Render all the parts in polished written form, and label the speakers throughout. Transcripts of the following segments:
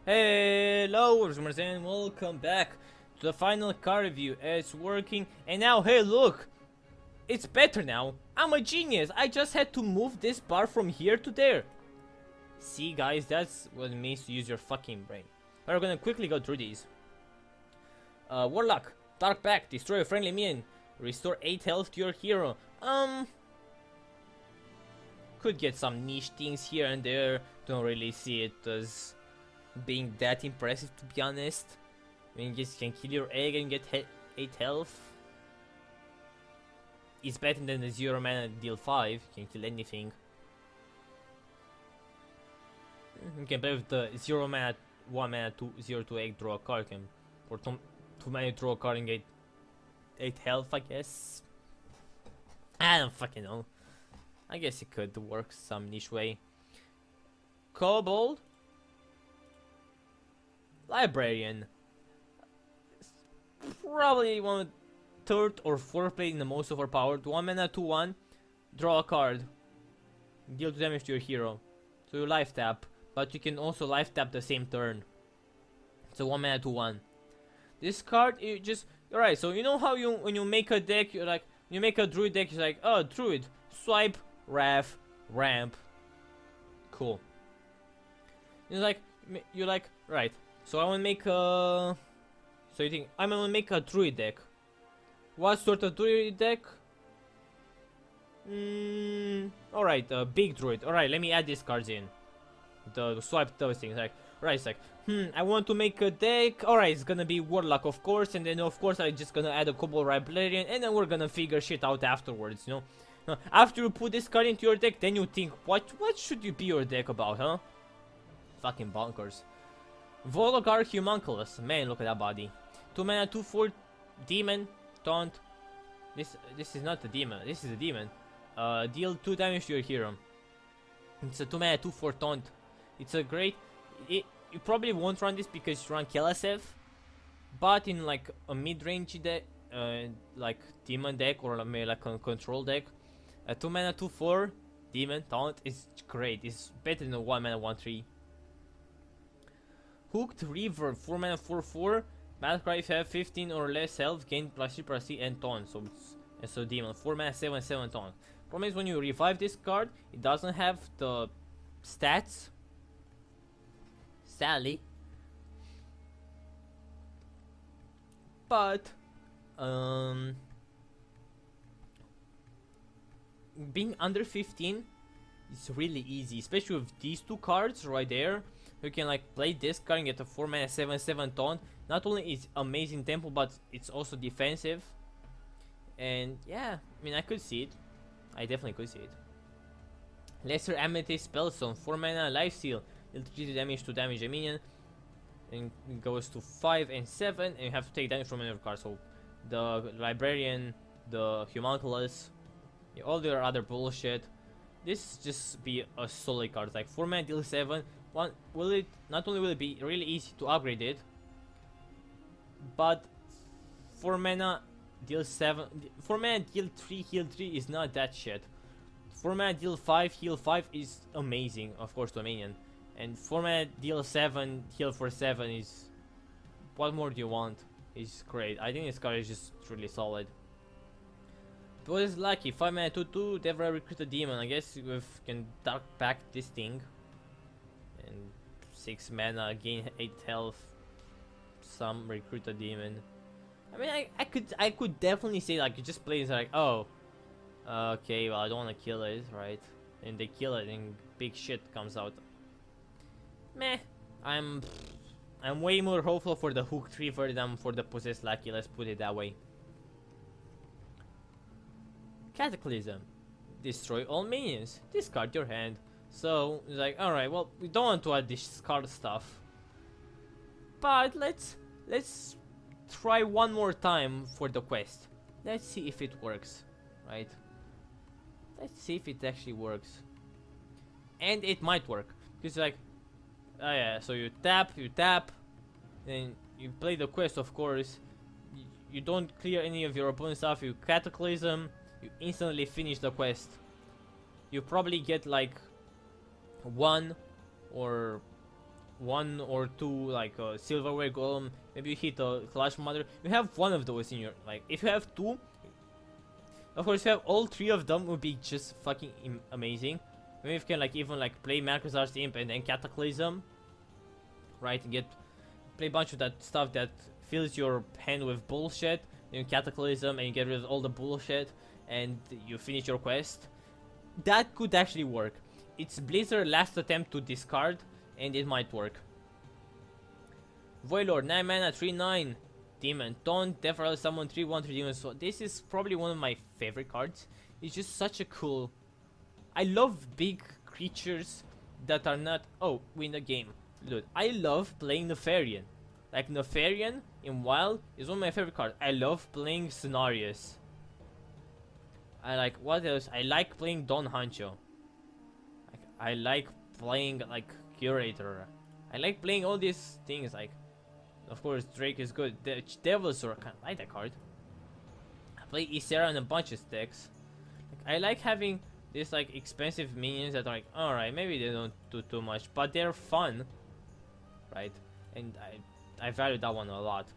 Speaker 1: Hello, and welcome back to the final card review. It's working, and now, hey, look, it's better now. I'm a genius. I just had to move this bar from here to there. See, guys, that's what it means to use your fucking brain. We're gonna quickly go through these. Warlock, Dark Pact, destroy a friendly minion, restore 8 health to your hero. Could get some niche things here and there. Don't really see it as being that impressive, to be honest. I mean, just can kill your egg and get 8 health. It's better than the 0 mana deal 5. Can kill anything. You can play with the 0 mana, 1 mana, 2 egg, draw a card. Or 2 mana, draw a card and get 8 health, I guess. I don't fucking know. I guess it could work some niche way. Kobold, Librarian. Probably one of the third or fourth play in the most overpowered. 1 mana 2/1. Draw a card. Deal 2 damage to your hero. So you life tap, but you can also life tap the same turn. So 1 mana 2/1. This card, you just alright. So you know how when you make a deck, you're like you make a druid deck. You're like, oh, druid, swipe, wrath, ramp. Cool. You're like right. So I want to make a. So you think I'm gonna make a druid deck? What sort of druid deck? Alright, a big druid. Alright, let me add these cards in. The swipe those things. Like, right, it's like, I want to make a deck. Alright, it's gonna be Warlock, of course, and then of course I'm just gonna add a Kobold Librarian, and then we're gonna figure shit out afterwards, you know. After you put this card into your deck, then you think, what should you be your deck about, huh? Fucking bonkers. Vologar Humunculus. Man, look at that body. 2 mana 2/4 demon. Taunt. This is not a demon. This is a demon. Deal 2 damage to your hero. It's a 2 mana 2/4 taunt. It's a great. You probably won't run this because you run Kelasev, but in like a mid-range deck, like demon deck or maybe like a control deck, a 2 mana 2/4 demon taunt is great. It's better than a 1 mana 1/3. Hooked Reverb, 4 mana 4/4. Battlecry, if you have 15 or less health, gain +3/+3 and taunt. So it's a demon. 4 mana 7/7 taunt. Problem is when you revive this card, it doesn't have the stats. Sadly. But being under 15 is really easy, especially with these 2 cards right there. You can like play this card and get a 4 mana 7/7 taunt. Not only is amazing tempo, but it's also defensive. And yeah, I mean, I could see it. I definitely could see it. Lesser Amethyst Spellstone, 4 mana Life Seal. It'll 3 damage to damage a minion. And it goes to 5 and 7, and you have to take damage from another card. So the Librarian, the Humunculus, all the other bullshit. This just be a solid card. Like 4 mana deal 7. Not only will it be really easy to upgrade it, but 4 mana deal 7, 4 mana deal 3, heal 3 is not that shit. 4 mana deal 5, heal 5 is amazing, of course, to a minion. And 4 mana deal 7, heal for 7 is. What more do you want? It's great. I think this card is just really solid. But it's lucky. 5 mana 2/2, never recruit a demon. I guess we can Dark Pact this thing. And 6 mana, gain 8 health. Some recruit a demon. I mean, I could definitely say like you just play this like, oh, okay, well I don't want to kill it, right? And they kill it and big shit comes out. Meh. I'm way more hopeful for the Hooked Reaver than for the Possessed Lucky. Let's put it that way. Cataclysm. Destroy all minions. Discard your hand. So it's like, all right, well we don't want to add this card stuff, but let's try one more time for the quest. Let's see if it works, right? Let's see if it actually works, and it might work because like, oh yeah, so you tap, then you play the quest. Of course, you don't clear any of your opponent's stuff. You Cataclysm, you instantly finish the quest. You probably get like 1 or one or two like silverware golem, maybe you hit a clash mother. You have one of those in your, like, if you have two, of course if you have all three of them would be just fucking amazing. Maybe if you can like even like play Macrozar's Imp and then Cataclysm, right, and play a bunch of that stuff that fills your hand with bullshit, then you Cataclysm and you get rid of all the bullshit and you finish your quest. That could actually work. It's Blizzard's last attempt to discard, and it might work. Voidlord, 9 mana, 3/9. Demon Taunt, Deferral Summon 3/1 3 Demon. So this is probably one of my favorite cards. It's just such a cool... I love big creatures that are not... Oh, win the game. Dude, I love playing Nefarian. Like, Nefarian in WoW is one of my favorite cards. I love playing Scenarios. I like... What else? I like playing Don Hancho. Like, I like playing, like, Curator. I like playing all these things, like... Of course, Drake is good. The Devil's Sword, I kind of like that card. I play Ysera in a bunch of decks. Like, I like having these like expensive minions that are like, alright, maybe they don't do too much, but they're fun, right? And I value that one a lot.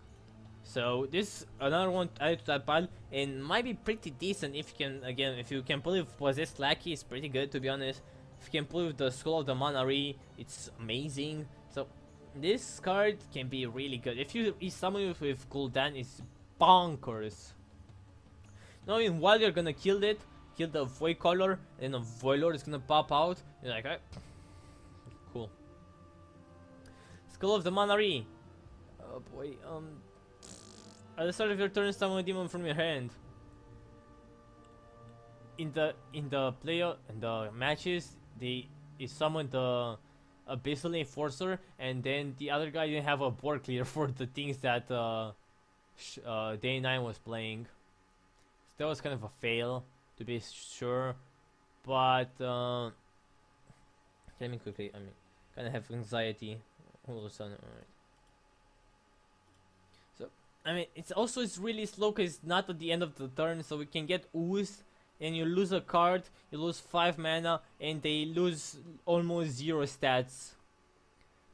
Speaker 1: So this another one added to that pile, and might be pretty decent if you can, again, if you can play with Possessed Lackey, it's pretty good to be honest. If you can play with the Skull of the Manari, it's amazing. So this card can be really good. If you summon it with Gul'dan, it's bonkers. Knowing while you're gonna kill it, kill the Void Color, and then a Voidlord is gonna pop out, you're like, cool. Skull of the Manari. Oh boy, at the start of your turn, summon a demon from your hand. In the matches, they summoned the Abyssal Enforcer, and then the other guy didn't have a board clear for the things that Day 9 was playing. So that was kind of a fail, to be sure. But let me quickly, kind of have anxiety all of a sudden. Alright. So it's really slow because it's not at the end of the turn, so we can get oozed. And you lose a card, you lose 5 mana, and they lose almost 0 stats.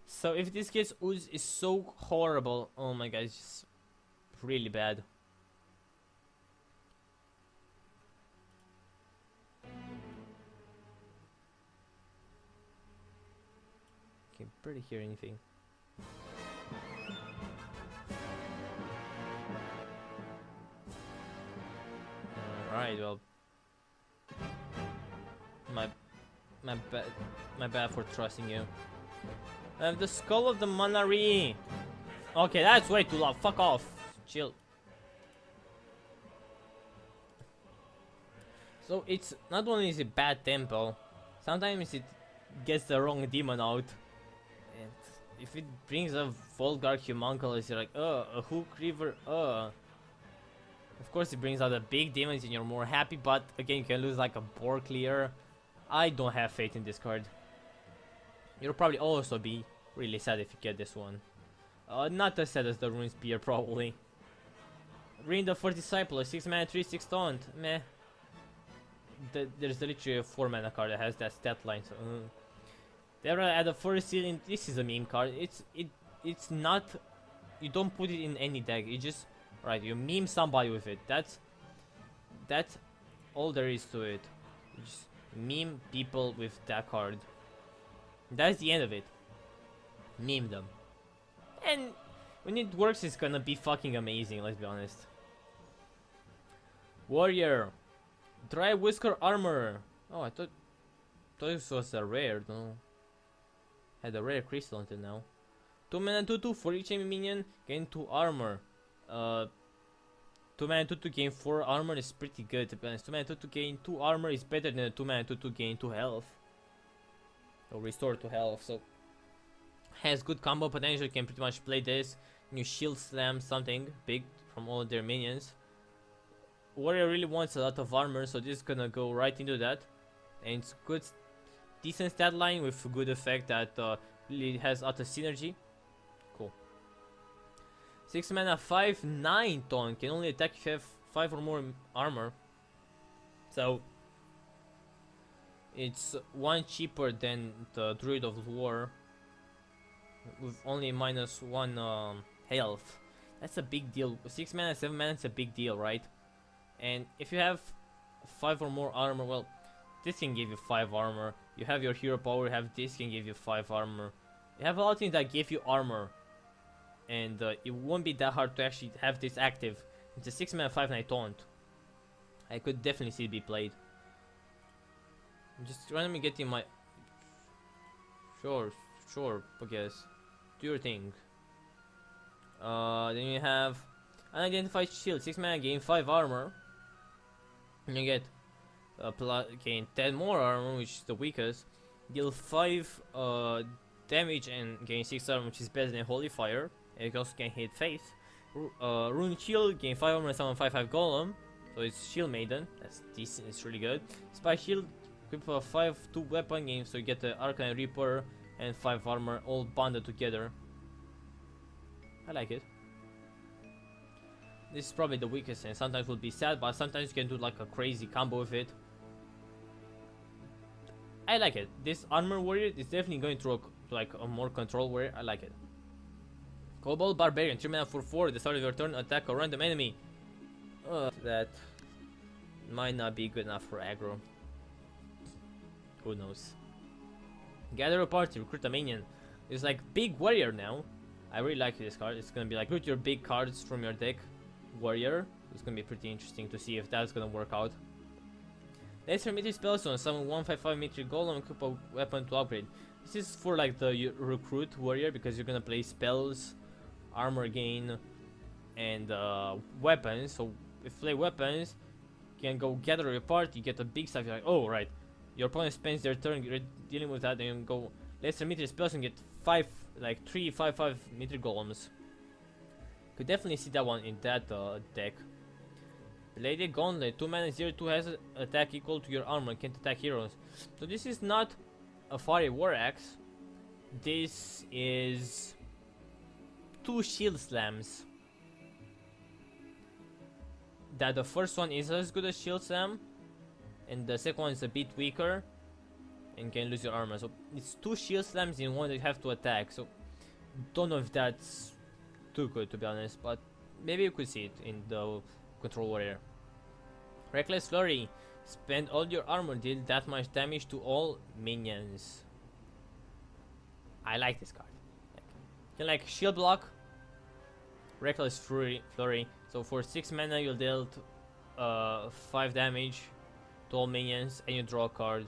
Speaker 1: So if this gets ooze, is so horrible. Oh my god, it's just really bad. Can't barely hear anything. Alright, well. My bad for trusting you. The Skull of the Manari. Okay, that's way too loud. Fuck off. Chill. So it's not only is it bad tempo, sometimes it gets the wrong demon out. And if it brings a Volgarch Humunculus, you're like, a Hook River, Of course it brings out the big demons and you're more happy, but again you can lose like a board clear. I don't have faith in this card. You'll probably also be really sad if you get this one. Not as sad as the Ruin Spear probably. Ring the First Disciple, 6 mana 3/6 taunt. Meh. There's literally a 4 mana card that has that stat line. So, They're gonna add a First Seal. This is a meme card. It's not. You don't put it in any deck. You just you meme somebody with it. That's all there is to it. You just meme people with that card. That's the end of it. Meme them. And when it works, it's gonna be fucking amazing, let's be honest. Warrior. Dry Whisker Armor. Oh, I thought this was a rare, no? Had a rare crystal until now. 2 mana 2/2 for each enemy minion, gain 2 armor. 2 mana 2/2 gain 4 armor is pretty good, to be honest. 2 mana 2/2 gain 2 armor is better than a 2 mana 2/2 gain 2 health. Or restore to health, so has good combo potential. You can pretty much play this and you shield slam something big from all their minions. Warrior really wants a lot of armor, so this is gonna go right into that. And it's good, decent stat line with good effect that really has auto synergy. Cool. 6 mana 5/9 taunt, can only attack if you have 5 or more armor. So it's 1 cheaper than the Druid of War. with only -1 health. That's a big deal. 6 mana, 7 mana, it's a big deal, right? And if you have 5 or more armor, well, this can give you 5 armor. You have your hero power, you have this can give you 5 armor. You have a lot of things that give you armor. And it won't be that hard to actually have this active. It's a 6 mana 5-9 taunt. I could definitely see it be played. I'm just randomly getting my... Sure, I guess. Do your thing. Then you have Unidentified Shield, 6 mana, gain 5 armor. And you get gain 10 more armor, which is the weakest. Deal 5 damage and gain 6 armor, which is better than Holy Fire. And you also can hit face. Rune Shield, gain 5 armor and summon 5/5 Golem. So it's Shield Maiden, that's decent, it's really good. Spy Shield, equip a 5/2 weapon game, so you get the Arcane Reaper and 5 armor all bundled together. I like it. This is probably the weakest, and sometimes will be sad, but sometimes you can do like a crazy combo with it. I like it. This Armor Warrior is definitely going through like a more control warrior. I like it. Kobold Barbarian, 3 mana for 4. At the start of your turn, attack a random enemy. That might not be good enough for aggro. Who knows? Gather a party, recruit a minion. It's like big warrior now. I really like this card. It's gonna be like recruit your big cards from your deck. Warrior. It's gonna be pretty interesting to see if that's gonna work out. Let's Mythic Spellstone, summon 1/5/5 Mythic Golem, equip a weapon to upgrade. This is for like the recruit warrior because you're gonna play spells, armor gain, and weapons. So if you play weapons, you can go gather your party, you get a big stuff. You're like, oh right, your opponent spends their turn dealing with that, then you go let's Mythic Spellstone, get 3 5/5 Mythic Golems. Could definitely see that one in that deck. Lady Gauntlet, 2 mana 0/2 has an attack equal to your armor and can't attack heroes. So this is not a Fiery War Axe. This is 2 Shield Slams. That the first one is as good as Shield Slam, and the second one is a bit weaker and can lose your armor. So it's 2 Shield Slams in one that you have to attack. So don't know if that's too good to be honest, but maybe you could see it in the Control Warrior. Reckless Flurry. Spend all your armor, deal that much damage to all minions. I like this card. You can like shield block, Reckless Flurry. So for 6 mana you'll deal 5 damage to all minions and you draw a card.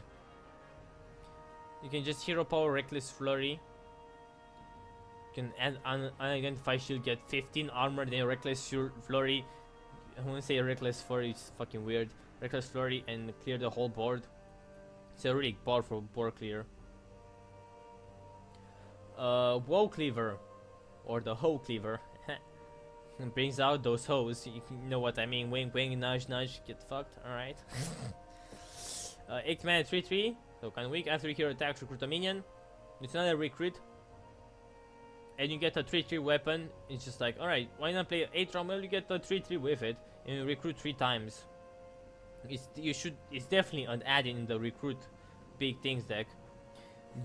Speaker 1: You can just hero power Reckless Flurry. You can add Unidentified Shield, get 15 armor, then Reckless Flurry. I want to say Reckless Flurry, it's fucking weird. Reckless Flurry and clear the whole board. It's a really powerful board clear. Woe Cleaver, or the Hoe Cleaver. It brings out those hoes, you know what I mean. Wink wink, nudge nudge, get fucked, alright. 8 mana 3/3, so kind of weak. After your hero attacks, recruit a minion. It's another recruit. And you get a 3/3 weapon. It's just like, alright, why not play 8 round? Well, you get a 3/3 with it, and you recruit 3 times. It's definitely an add-in in the recruit big things deck.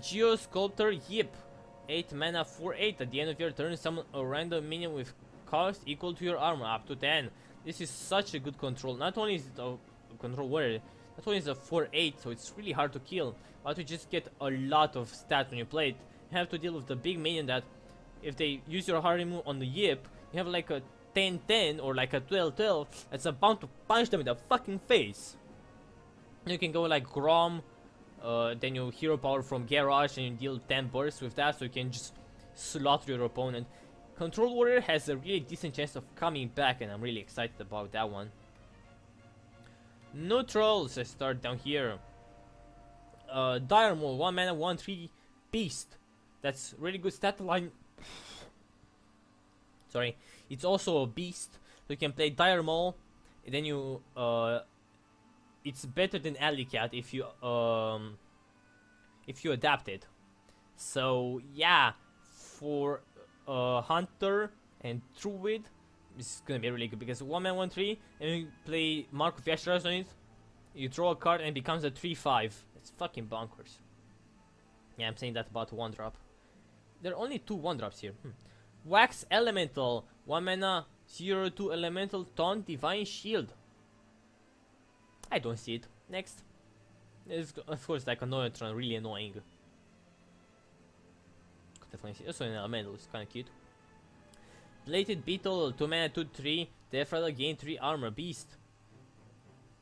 Speaker 1: Geo Sculptor Yip, 8 mana 4/8. At the end of your turn, summon a random minion with cost equal to your armor, up to 10. This is such a good control. Not only is it a control warrior, not only is it a 4/8, so it's really hard to kill, but you just get a lot of stats when you play it. You have to deal with the big minion that, if they use your hard move on the Yip, you have like a 10/10 or like a 12/12 that's about to punch them in the fucking face. You can go like Grom, then you hero power from Garage and you deal 10 bursts with that, so you can just slaughter your opponent. Control Warrior has a really decent chance of coming back, and I'm really excited about that one. Neutrals, let's start down here. Dire Maul, 1 mana 1/3 beast. That's really good stat line. Sorry, it's also a beast, so you can play Dire Maul, and then you it's better than Alley Cat if you adapt it. So yeah, for Hunter and Druid, this is gonna be really good because 1 mana 1/3, and you play Mark of Yasharas on it. You draw a card and it becomes a 3/5. It's fucking bonkers. Yeah, I'm saying that about 1 drop. there are only two 1-drops here. Wax Elemental, 1 mana, 0/2 Elemental, Taunt, Divine Shield. I don't see it. Next. It's of course like a Neutron, really annoying. Could definitely see. Also an Elemental, it's kinda cute. Plated Beetle, 2 mana, 2/3, Death Rattle, gain 3 armor, Beast.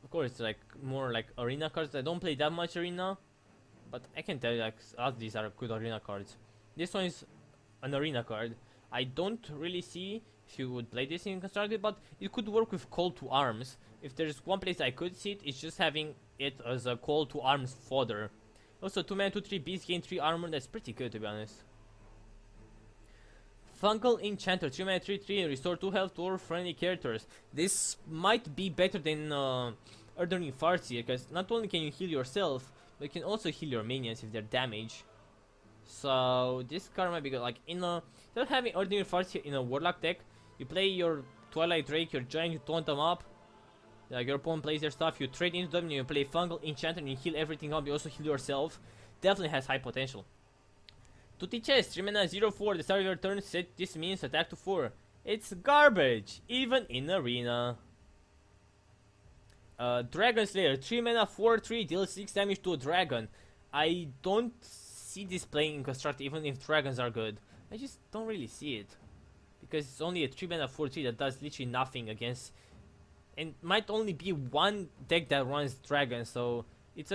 Speaker 1: Of course, like more like arena cards. I don't play that much arena, but I can tell you like all these are good arena cards. This one is an arena card. I don't really see if you would play this in constructed, but it could work with Call to Arms. If there's one place I could see it, it's just having it as a Call to Arms fodder. Also 2 mana, 2/3, Beast, gain 3 armor. That's pretty good to be honest. Fungal Enchanter, 3 mana, 3/3, restore 2 health to all friendly characters. This might be better than Ordering Farseer, because not only can you heal yourself, but you can also heal your minions if they're damaged. So this card might be good. Like instead of having Ordinary Farseer in a Warlock deck, you play your Twilight Drake, your Giant, you taunt them up. Like your opponent plays their stuff, you trade into them, and you play Fungal Enchanter, and you heal everything up. You also heal yourself. Definitely has high potential. Tutti Chest, 3 mana, 0/4. The start of your turn, set this means attack to 4. It's garbage, even in arena. Dragon Slayer, 3 mana, 4/3, deals 6 damage to a dragon. I don't see this playing in construct, even if dragons are good. I just don't really see it, because it's only a 3 mana, 4/3 that does literally nothing against, and might only be one deck that runs dragons. So it's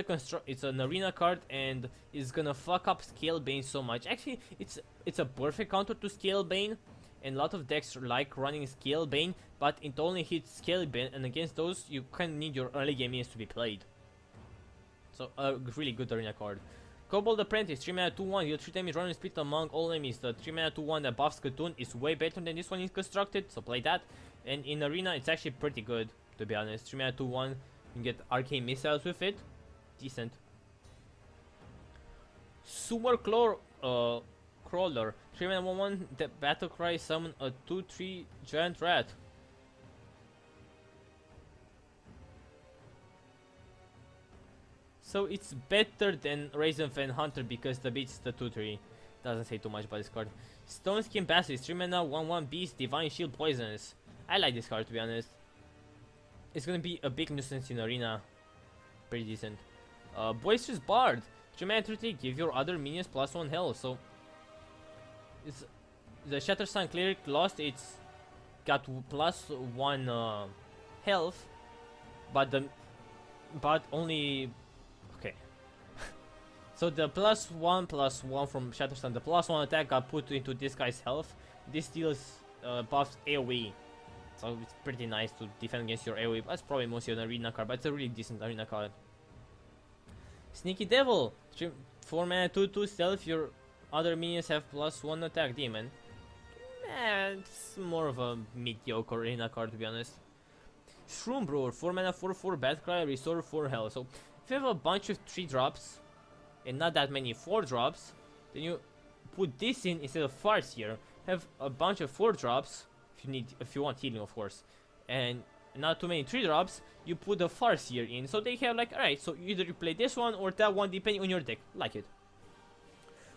Speaker 1: an arena card, and it's gonna fuck up Scale Bane so much. Actually, it's a perfect counter to Scale Bane, and a lot of decks like running Scale Bane, but it only hits Scale Bane, and against those you kind of need your early game minions to be played. So a really good arena card. Kobold Apprentice, 3 mana, 2/1, deal 3 damage, run and split among all enemies. The 3 mana, 2/1 that buffs Khotun is way better than this one is constructed, so play that. And in arena, it's actually pretty good, to be honest. 3 mana, 2/1, you can get Arcane Missiles with it. Decent. Sewer Crawler, 3 mana, 1/1, the Battle Cry, summon a 2/3 Giant Rat. So it's better than Raisinfen Hunter because the beats the 2/3. Doesn't say too much about this card. Stone Skin Basilisk, 3 mana, 1/1 Beast, Divine Shield, Poisonous. I like this card to be honest. It's gonna be a big nuisance in arena. Pretty decent. Boisterous Bard, 3 mana, 3/3, give your other minions +1 health. So it's the Shatter Sun Cleric lost its got +1 health, but only. Okay. So the +1/+1 from Shatterstone, the +1 attack got put into this guy's health. This deals buffs AoE. So it's pretty nice to defend against your AoE. That's probably mostly an arena card, but it's a really decent arena card. Sneaky Devil, 4 mana, 2/2 stealth, your other minions have +1 attack, demon. It's more of a mediocre arena card to be honest. Shroom Brewer, 4 mana, 4/4, Batcry, restore 4 health. So if you have a bunch of 3-drops and not that many 4-drops, then you put this in instead of Farseer. Have a bunch of 4-drops if you want healing, of course, and not too many 3-drops. You put the Farseer in, so they have like, alright, so either you play this one or that one depending on your deck. Like it.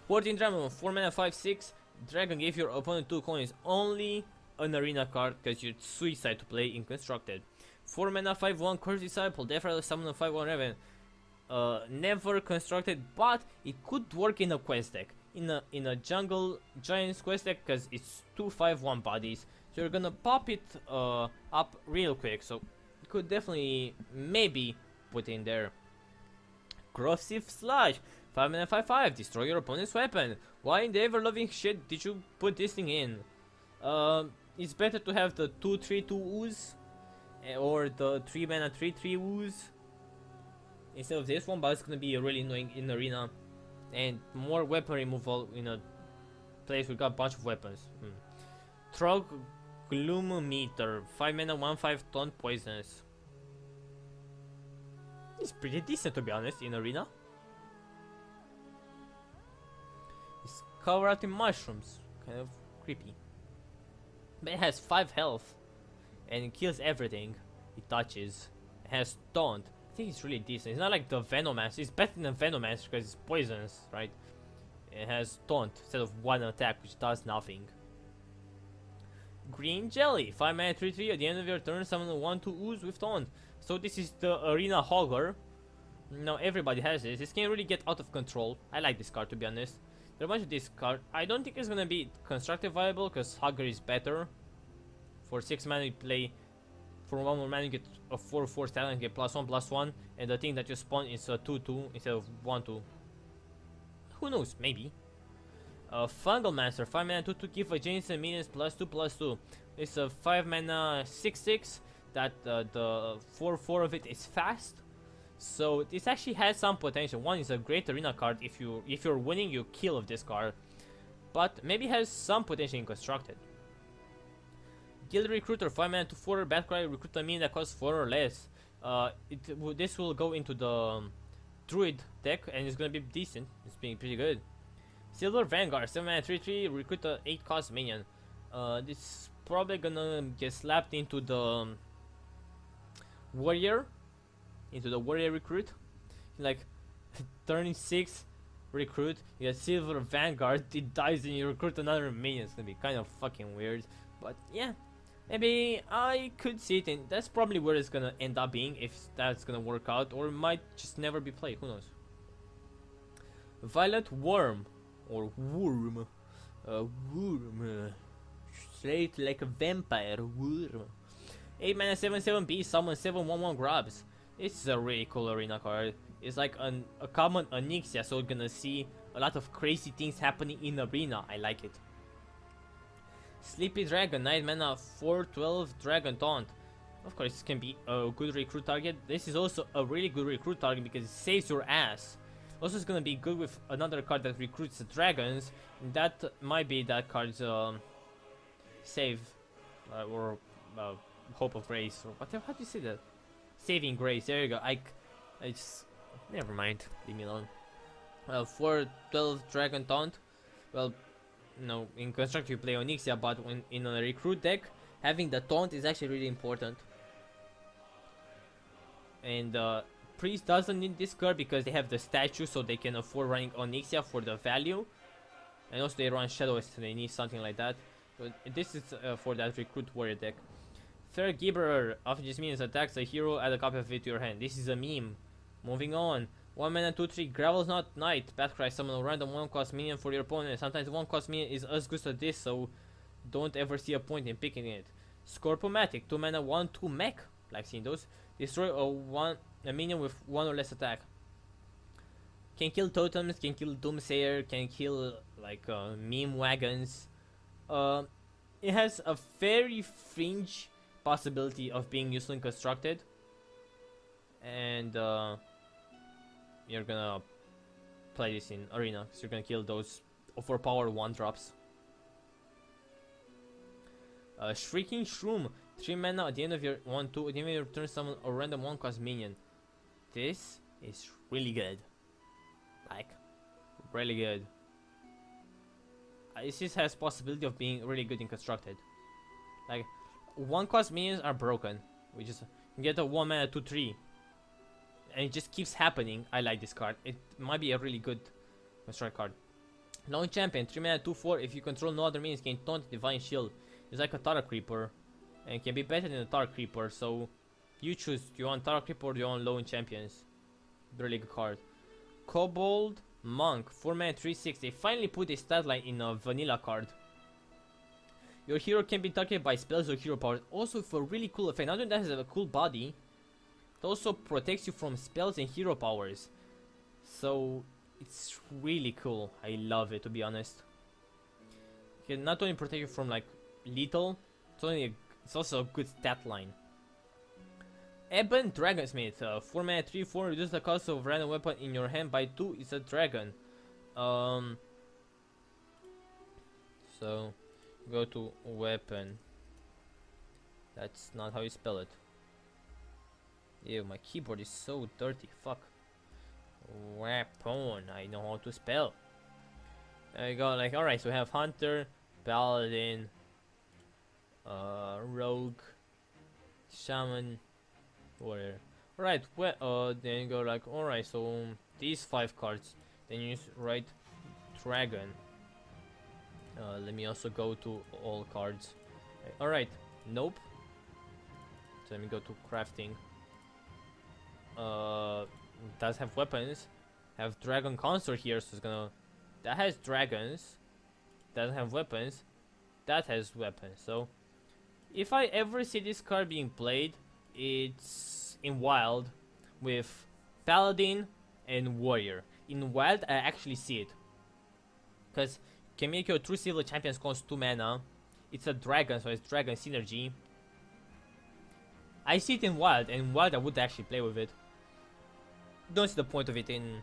Speaker 1: Warding Dragon, 4 mana, 5/6. Dragon gave your opponent 2 coins. Only an arena card because you're suicide to play in constructed. 4 mana, 5/1, Curse Disciple, Death Rattle, summon a 5/1 Raven. Never constructed, but it could work in a quest deck. In a jungle giants quest deck, because it's 2 5/1 bodies. So you're gonna pop it up real quick. So you could definitely maybe put in there. Corrosive Slash, 5 mana, 5/5, destroy your opponent's weapon. Why in the ever-loving shit did you put this thing in? It's better to have the 2/3/2 ooze or the 3 mana 3/3 ooze instead of this one, but it's gonna be really annoying in arena, and more weapon removal in a place we got a bunch of weapons. Trog Gloom Meter, 5 mana, 1/5, taunt, poisonous. It's pretty decent to be honest in arena. It's covered in mushrooms, kind of creepy. But it has 5 health and it kills everything it touches. It has taunt. I think it's really decent. It's not like the Venomancer. It's better than Venomancer because it's poisonous, right? It has taunt instead of one attack, which does nothing. Green Jelly, 5 mana 3/3. At the end of your turn, summon 1/2 ooze with taunt. So this is the Arena Hogger. Now everybody has this. This can really get out of control. I like this card, to be honest. There are a bunch of this card. I don't think it's gonna be constructive viable because Hogger is better. For 6 mana you play. For 1 more mana you get a 4/4 stat and get +1/+1. And the thing that you spawn is a 2/2 instead of 1/2. Who knows? Maybe. Fungal Master, 5 mana 2/2, give adjacent minions +2/+2. It's a 5 mana 6/6 that the 4/4 of it is fast. So this actually has some potential. One is a great arena card. If you're winning, you kill with this card, but maybe has some potential in constructed. Guild Recruiter, 5 mana 2/4, Batcry, recruit a minion that costs 4 or less. This will go into the Druid deck and it's gonna be decent. It's being pretty good. Silver Vanguard, 7 mana 3/3, recruit a 8 cost minion. This is probably gonna get slapped into the Warrior. Into the Warrior recruit. Like, turning 6 recruit, you get Silver Vanguard, it dies and you recruit another minion. It's gonna be kind of fucking weird. But yeah, maybe I could see it, and that's probably where it's gonna end up being, if that's gonna work out, or it might just never be played, who knows. Violet Worm, or Worm, straight like a vampire, Worm. 8 mana 7/7 beast, summon 7/1/1 grabs. This is a really cool arena card. It's like a common Onyxia, so we're gonna see a lot of crazy things happening in arena. I like it. Sleepy Dragon, 9 mana 4/12 Dragon Taunt. Of course, this can be a good recruit target. This is also a really good recruit target because it saves your ass. Also, it's gonna be good with another card that recruits the dragons. And that might be that card's save or Hope of Grace, or whatever. How do you say that? Saving Grace. There you go. I just never mind. Leave me alone. 4/12 Dragon Taunt. Well, no, in construct you play Onyxia, but when in a recruit deck, having the taunt is actually really important. And Priest doesn't need this card because they have the statue, so they can afford running Onyxia for the value. And also they run Shadows, so they need something like that. But this is for that recruit warrior deck. Fair Gibberer, after this minion attacks a hero, add a copy of it to your hand. This is a meme. Moving on. 1 mana 2/3, Gravel's Not Knight. Batcry, summon a random 1-cost minion for your opponent. Sometimes 1-cost minion is as good as this, so don't ever see a point in picking it. Scorpomatic, 2 mana 1/2 mech. Like seeing those. Destroy a minion with 1 or less attack. Can kill totems, can kill Doomsayer, can kill like meme wagons. It has a very fringe possibility of being useful and constructed, and you're gonna play this in arena because you're gonna kill those overpowered 1-drops. Shrieking Shroom, 3 mana at the end of your 1/2. At the end of your turn, summon a random 1-cost minion. This is really good, like really good. This just has possibility of being really good in constructed. Like 1-cost minions are broken. We just get a 1 mana 2/3, and it just keeps happening. I like this card. It might be a really good construct card. Lone Champion, 3 mana 2/4. If you control no other minions, can taunt Divine Shield. It's like a Tara Creeper, and can be better than a Tara Creeper. So you choose. Do you want Tara Creeper or do you want Lone Champions? Really good card. Kobold Monk, 4 mana 3/6. They finally put a stat line in a vanilla card. Your hero can be targeted by spells or hero powers. Also for a really cool effect. Not only that, has a cool body, it also protects you from spells and hero powers. So it's really cool. I love it, to be honest. It can not only protect you from like lethal, it's also a good stat line. Ebon Dragonsmith, 4 mana 3/4, reduce the cost of random weapon in your hand by 2. It's a dragon. So go to weapon. That's not how you spell it. Ew, my keyboard is so dirty. Fuck. Weapon. I know how to spell. There you go. Like, alright, so we have Hunter, Paladin, Rogue, Shaman, Warrior. Alright, well, then you go like, alright, so these 5 cards. Then you write dragon. Let me also go to all cards. Alright, nope. So let me go to crafting. Does have weapons. Have dragon consort here, so it's gonna. That has dragons. Doesn't have weapons. That has weapons. So if I ever see this card being played, it's in wild with paladin and warrior. In wild, I actually see it, because can make your true silver champions cost 2 mana. It's a dragon, so it's dragon synergy. I see it in wild, and in wild I would actually play with it. Don't see the point of it in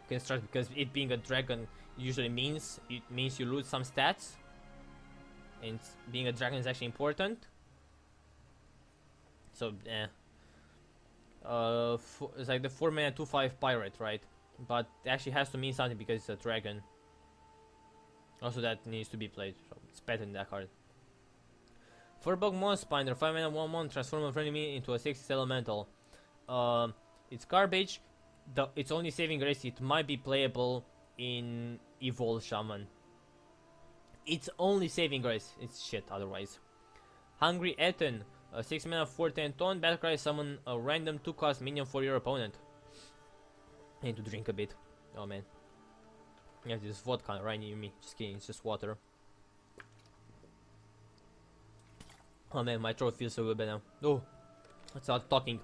Speaker 1: construct, because it being a dragon usually means you lose some stats, and being a dragon is actually important. So it's like the 4 mana 2/5 pirate, right? But it actually has to mean something because it's a dragon. Also, that needs to be played, so it's better than that card. Furbog Moonspiner, 5 mana 1/1, transform a friendly minion into a 6 elemental. It's garbage. Its only saving grace, it might be playable in Evolve Shaman. It's only saving grace, it's shit otherwise. Hungry Ethan, 6 mana 4/10 taunt, battlecry, summon a random 2-cost minion for your opponent. I need to drink a bit. Oh man. Yeah, this vodka right near me. Just kidding, it's just water. Oh man, my throat feels so good now. Oh, let's start talking.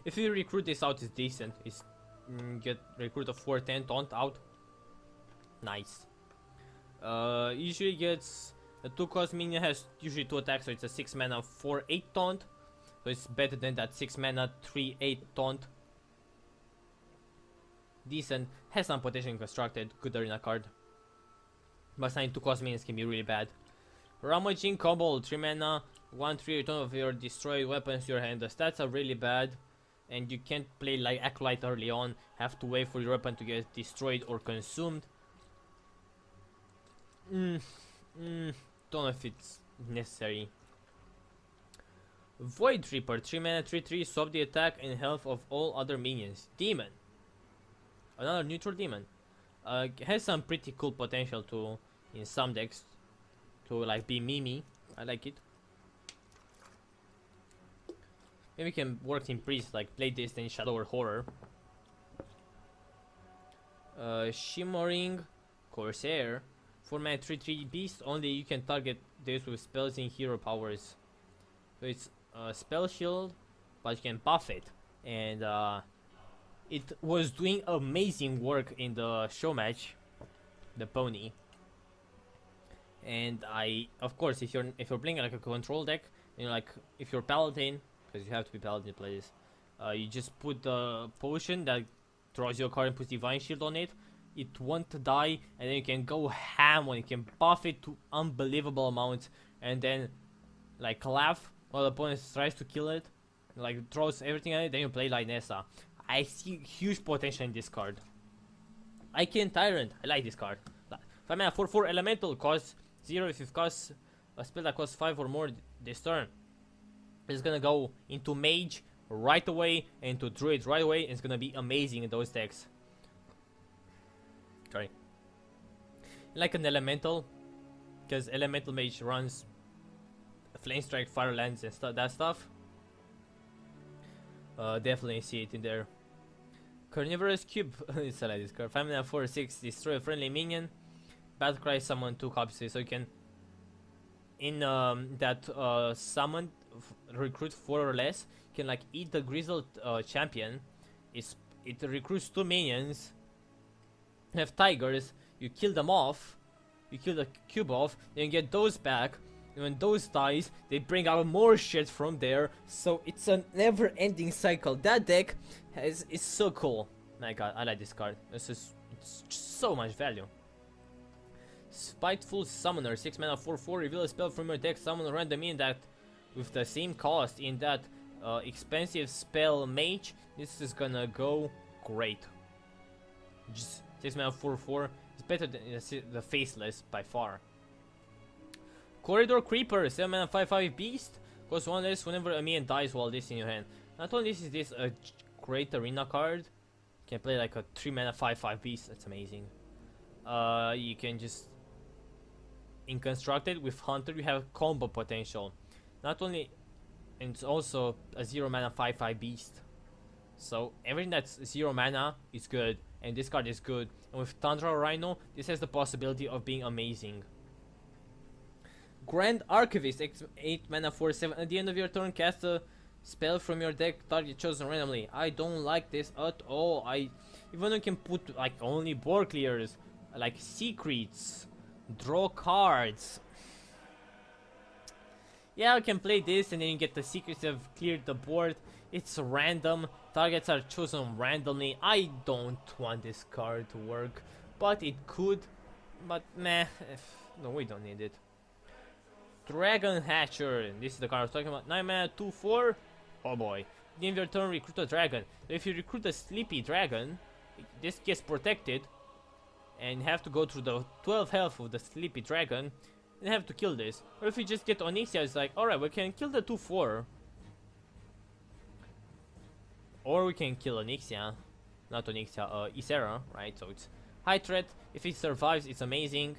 Speaker 1: If you recruit this out, it's decent. It's get recruit a 4/10 taunt out. Nice. Usually gets a 2-cost minion, has usually 2 attacks, so it's a 6 mana 4/8 taunt. So it's better than that 6 mana 3/8 taunt. Decent. Has some potential constructed. Good arena card. But signing 2-cost minions can be really bad. Ramaging Kobold, 3 mana 1/3 return of your destroyed weapons to your hand. The stats are really bad, and you can't play like Acolyte early on. Have to wait for your weapon to get destroyed or consumed. Don't know if it's necessary. Void Reaper, 3 mana 3/3, swap the attack and health of all other minions. Demon. Another neutral demon. Has some pretty cool potential to, in some decks, to like be Mimi. I like it. Maybe we can work in priest, like play this then Shadow or Horror. Shimmering Corsair, 4 mana 3/3 beast. Only you can target this with spells in hero powers. So it's spell shield, but you can buff it, and it was doing amazing work in the show match, the pony. And of course, if you're playing like a control deck, you know, like if you're paladin, because you have to be paladin to play this, you just put the potion that draws your card and puts divine shield on it. It won't die, and then you can go ham on it. You can buff it to unbelievable amounts, and then like laugh while the opponent tries to kill it, like throws everything at it. Then you play like Nessa. I see huge potential in this card. Icon Tyrant, I like this card. 5 mana 4/4 elemental, costs 0 if you've cast a spell that costs 5 or more this turn. It's gonna go into mage right away and into druid right away, and it's gonna be amazing in those decks. Sorry. Like an elemental, because elemental mage runs flame strike, fire lance, and that stuff. Definitely see it in there. Carnivorous Cube, it's like this card. 5 mana 4/6, destroy a friendly minion. Battlecry, summon 2 copies, so you can in that summon recruit 4 or less. You can like eat the grizzled champion. It recruits 2 minions. Have tigers. You kill them off. You kill the cube off. Then you get those back. And when those dies, they bring out more shit from there. So it's a never-ending cycle. That deck is so cool. My god, I like this card. It's just so much value. Spiteful Summoner, 6 mana 4/4, reveal a spell from your deck, summon a random minion that with the same cost in that expensive spell mage. This is gonna go great. Just 6 mana 4/4. It's better than the Faceless by far. Corridor Creeper, 7 mana 5/5 beast. Costs 1 less whenever a minion dies while this in your hand. Not only is this a great arena card, you can play like a 3 mana 5/5 beast. That's amazing. You can just in constructed with Hunter you have combo potential. Not only, and it's also a 0 mana 5/5 beast. So everything that's 0 mana is good, and this card is good. And with Tundra Rhino, this has the possibility of being amazing. Grand Archivist, 8 mana 4/7. At the end of your turn, cast a spell from your deck, target chosen randomly. I don't like this at all. Even you can put like only board clears, like secrets, draw cards. Yeah, I can play this and then you get the secrets that have cleared the board. It's random, targets are chosen randomly. I don't want this card to work, but it could. But meh, no, we don't need it. Dragon Hatcher, this is the card I was talking about. 9 mana 2/4. Oh boy. At the end of your turn, recruit a dragon. So if you recruit a sleepy dragon, this gets protected, and you have to go through the 12 health of the sleepy dragon and have to kill this. Or if you just get Onyxia, it's like, alright, we can kill the 2/4. Or we can kill Onyxia. Not Onyxia, Ysera, right? So it's high threat. If it survives, it's amazing.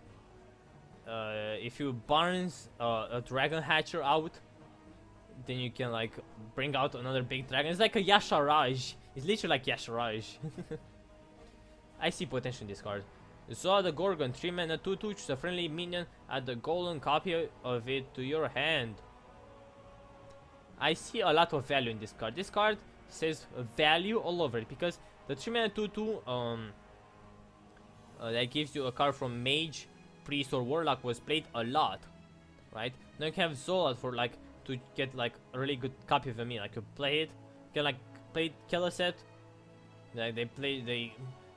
Speaker 1: If you barns a Dragon Hatcher out, then you can like bring out another big dragon. It's like a Yasharaj. It's literally like Yasharaj. I see potential in this card. Zoa the Gorgon, 3 mana 2/2, choose a friendly minion, add the golden copy of it to your hand. I see a lot of value in this card. This card says value all over it because the 3 mana 2/2 that gives you a card from Mage, Priest or Warlock was played a lot, right? Now you can have Zola for like to get like a really good copy of a minion. Like you play it, you can like play Kelleset. Like they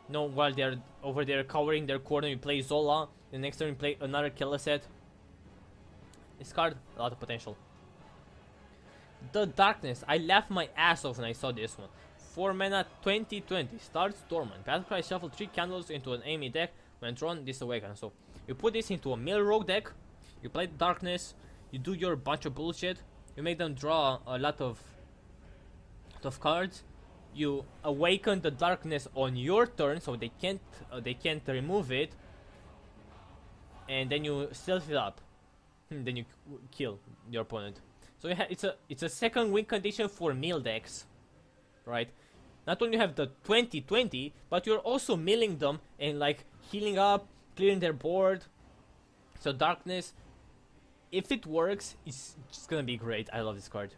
Speaker 1: know while they're over there covering their corner, you play Zola. The next turn you play another Kelleset. This card, a lot of potential. The Darkness, I laughed my ass off when I saw this one. 4 mana 20/20, starts dormant. Battlecry, shuffle 3 candles into an enemy deck. When drawn, this awakens. So you put this into a mill rogue deck, you play the Darkness, you do your bunch of bullshit, you make them draw a lot of cards, you awaken the Darkness on your turn so they can't remove it, and then you stealth it up. Then you kill your opponent. So it's a second win condition for mill decks, right? Not only have the 20/20, but you're also milling them and like healing up, clearing their board. So Darkness, if it works, it's just gonna be great. I love this card.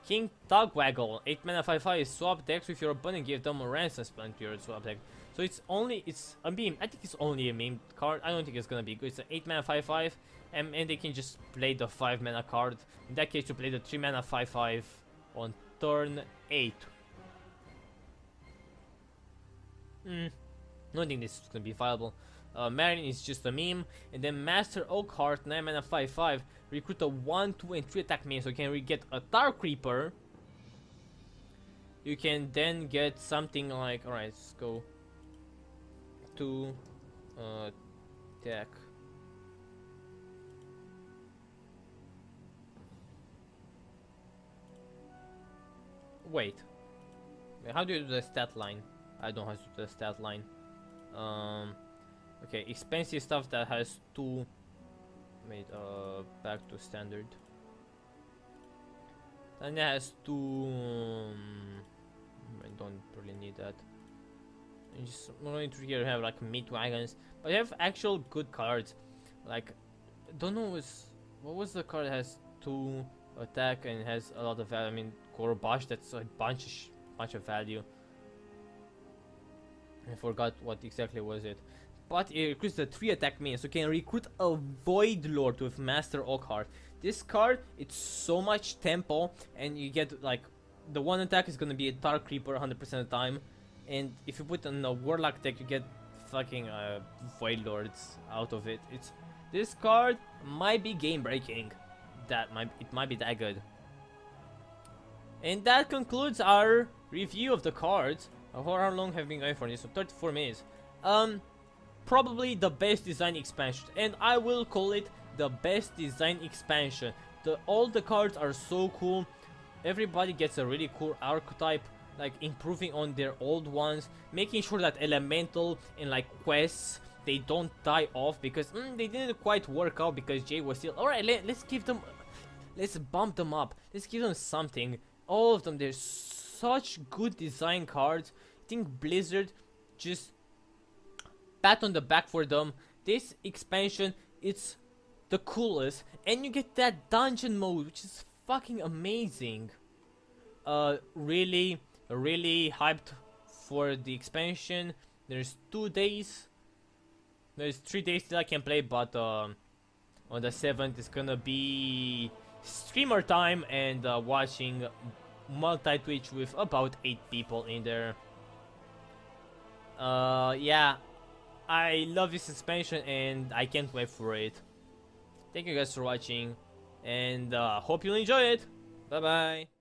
Speaker 1: King Tugwaggle, 8 mana 5/5, swap decks with your opponent, give them a ransom spell into your swap deck. So it's a meme. I think it's only a meme card. I don't think it's gonna be good. It's an 8 mana 5/5, and they can just play the 5 mana card. In that case, you play the 3 mana 5/5 on turn 8. I don't think this is gonna be viable. Marin is just a meme, and then Master Oakheart, 9 mana 5/5, recruit a 1, 2, and 3 attack minion, so you can get a Dark Reaper. You can then get something like, alright, let's go to attack. Wait, how do you do the stat line? I don't have to do the stat line. Okay, expensive stuff that has 2 made back to standard. And it has 2. I don't really need that. And just going through here, have like meat wagons, but you have actual good cards. Like, don't know what was the card that has 2 attack and has a lot of value. I mean, Gorbash, that's a bunch of value. I forgot what exactly was it. But it recruits the 3 attack minions, so you can recruit a Void Lord with Master Oakheart. This card, it's so much tempo, and you get like the 1 attack is gonna be a Dark Reaper 100% of the time, and if you put on a Warlock deck, you get fucking Void Lords out of it. This card might be game breaking. It might be that good. And that concludes our review of the cards. How long have we been going for this? So 34 minutes. Probably the best design expansion, and I will call it the best design expansion. All the cards are so cool. Everybody gets a really cool archetype. like improving on their old ones, making sure that elemental and like quests they don't die off because they didn't quite work out because Jay was still alright. Let's give them, let's bump them up, let's give them something. All of them, they're such good design cards. I think Blizzard, just pat on the back for them. This expansion, it's the coolest, and you get that dungeon mode, which is fucking amazing. Really hyped for the expansion. There's 2 days. There's 3 days till I can play, but on the 7th it's gonna be streamer time and watching multi-Twitch with about 8 people in there. Yeah, I love this expansion and I can't wait for it. Thank you guys for watching, and hope you enjoy it. Bye bye.